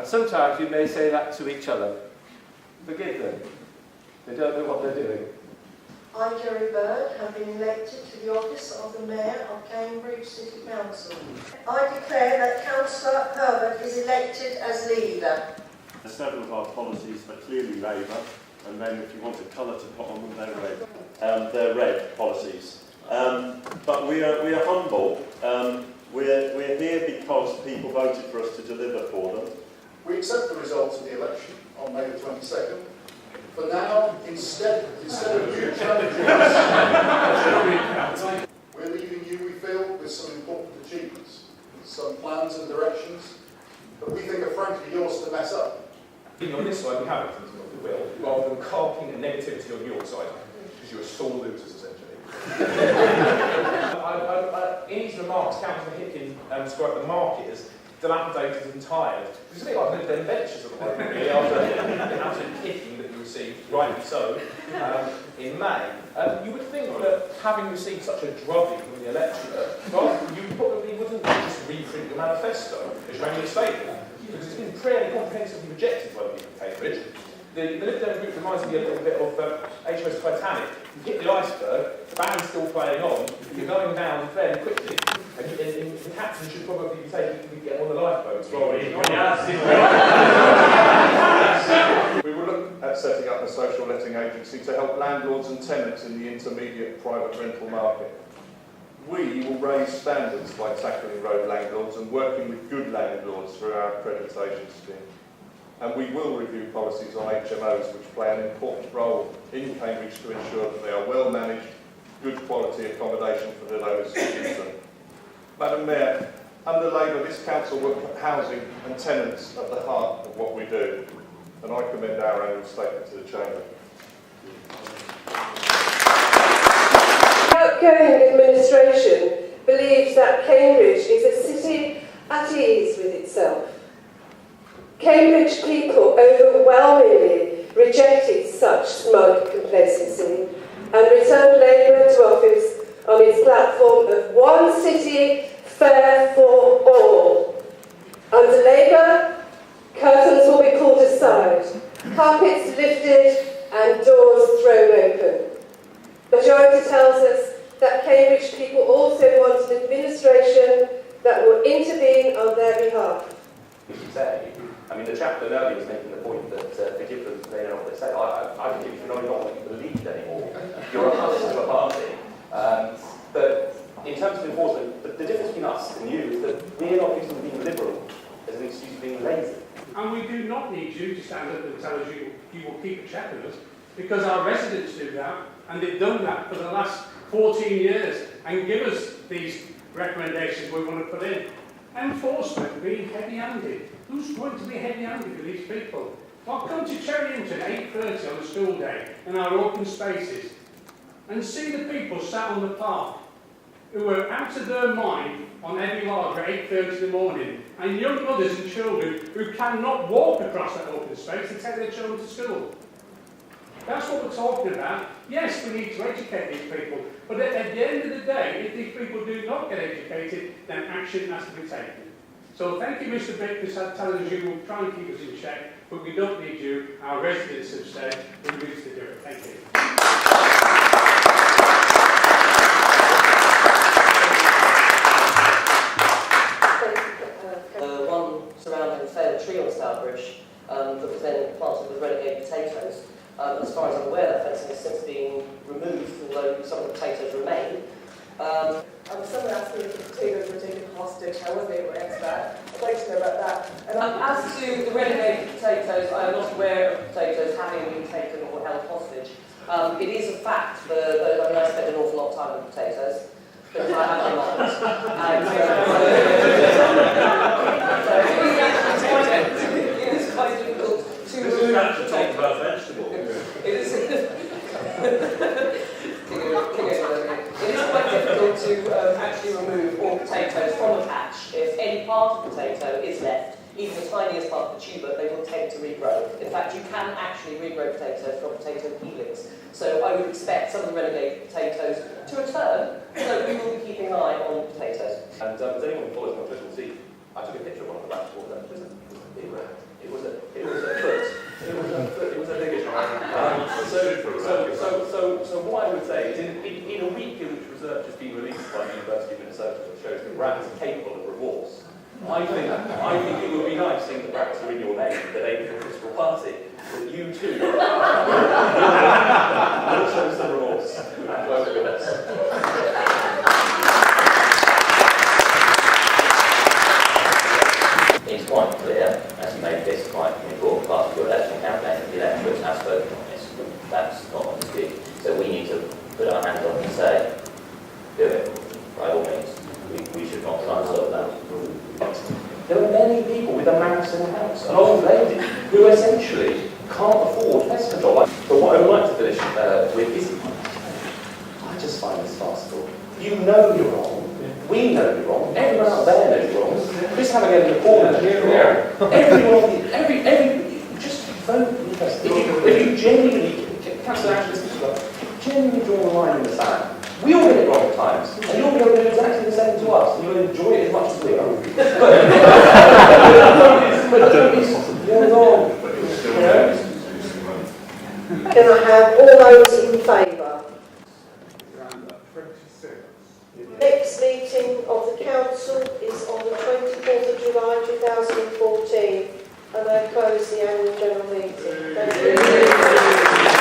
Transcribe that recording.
And sometimes you may say that to each other. Forgive them. They don't know what they're doing. I, Jerry Bird, have been elected to the office of the Mayor of Cambridge City Council. I declare that Councillor Herbert is elected as leader. Several of our policies are clearly Labour, and then if you want a colour to put on them, they're red. They're red policies. But we are humble. We're here because people voted for us to deliver for them. We accept the results of the election on May the 22nd. For now, instead of you challenging us, we're leaving you, we feel, with some important achievements, some plans and directions that we think are frankly yours to mess up. On this side, we have it, rather than carping and negativity on your side, because you're sore losers, essentially. In his remarks, Councillor Hicken described the market as dilapidated and tired. It's a bit like the ventures of the moment, really, after the absolute kicking that you received, rightly so, in May. You would think that having received such a drubbing from the electorate, you probably wouldn't just reprint your manifesto as your annual statement, because it's been fairly comprehensively rejected by the people of Cambridge. The Lib Dem group reminds me a little bit of HMS Titanic. You hit the iceberg, the band's still playing on, you're going down fairly quickly, and the captain should probably be getting on the lifeboats rather than... We will look at setting up a social letting agency to help landlords and tenants in the intermediate private rental market. We will raise standards by tackling road landlords and working with good landlords through our accreditation scheme. And we will review policies on HMOs which play an important role in Cambridge to ensure that they are well managed, good quality accommodation for those who use them. Madam Mayor, under Labour this council will put housing and tenants at the heart of what we do, and I commend our annual statement to the Chamber. The outgoing administration believes that Cambridge is a city at ease with itself. Cambridge people overwhelmingly rejected such smug complacency and returned Labour to office on its platform of one city, fair for all. Under Labour, curtains will be pulled aside, carpets lifted and doors thrown open. Majority tells us that Cambridge people also want an administration that will intervene on their behalf. I mean, the chaplain earlier was making the point that forgive them, they know what they say. I forgive you for not what you believe anymore. You're a husk of a party. But in terms of enforcement, the difference between us and you is that we're not using being liberal as an excuse of being lazy. And we do not need you to stand up and tell us you will keep a check on us, because our residents do that, and they've done that for the last 14 years, and give us these recommendations we want to put in. Enforcement being heavy-handed. Who's going to be heavy-handed with these people? Well, come to Cherryington 8:30 on a school day in our open spaces and see the people sat on the park who are out of their mind on Eddie Larger at 8:30 in the morning, and young mothers and children who cannot walk across that open space to take their children to school. That's what we're talking about. Yes, we need to educate these people, but at the end of the day, if these people do not get educated, then action has to be taken. So thank you, Mr. Bick, for telling us you will try and keep us in check, but we don't need you. Our residents have said we need to do it. Thank you. One surrounding a failed tree on Stourbridge that was then planted with renegade potatoes. As far as I'm aware, that fencing has since been removed, although some of the potatoes remain. Someone asked me if the potatoes were taken hostage. How was they raised that? I'd like to know about that. As to the renegade potatoes, I am not aware of potatoes having been taken or held hostage. It is a fact that I spend an awful lot of time with potatoes, but I have them not. It is quite difficult to talk about vegetables. It is quite difficult to actually remove all potatoes from a patch. If any part of the potato is left, even the tiniest part of the tuber, they will tend to regrow. In fact, you can actually regrow potatoes from potato peelings. So I would expect some of the renegade potatoes to return, so we will be keeping an eye on potatoes. And as anyone who follows my Twitter will see, I took a picture of one of the back for them. It Conservative shows that rats are capable of remorse. I think it would be nice, seeing that rats are in your name, the name of the political party, that you too will show some remorse and work with us. It's quite clear, as you made this quite an important part of your election campaign, that the electorate has spoken on this. That's not on dispute. So we need to put our hands up and say, do it, by all means. We should not try and stop that. There are many people with a mouse in the house, an old lady, who essentially can't afford pest control. But what I would like to finish with is, I just find this farcical. You know you're wrong. We know you're wrong. Everyone out there knows you're wrong. Chris Havigan in the corner. Everyone, just vote. If you genuinely, Councillor Ashley, genuinely draw the line in the sand. We all get it wrong at times, and you'll be able to do exactly the same to us, and you'll enjoy it as much as we are. But don't be wrong. Can I have all those in favour? Next meeting of the Council is on the 24th of July 2014, and I close the annual general meeting. Thank you.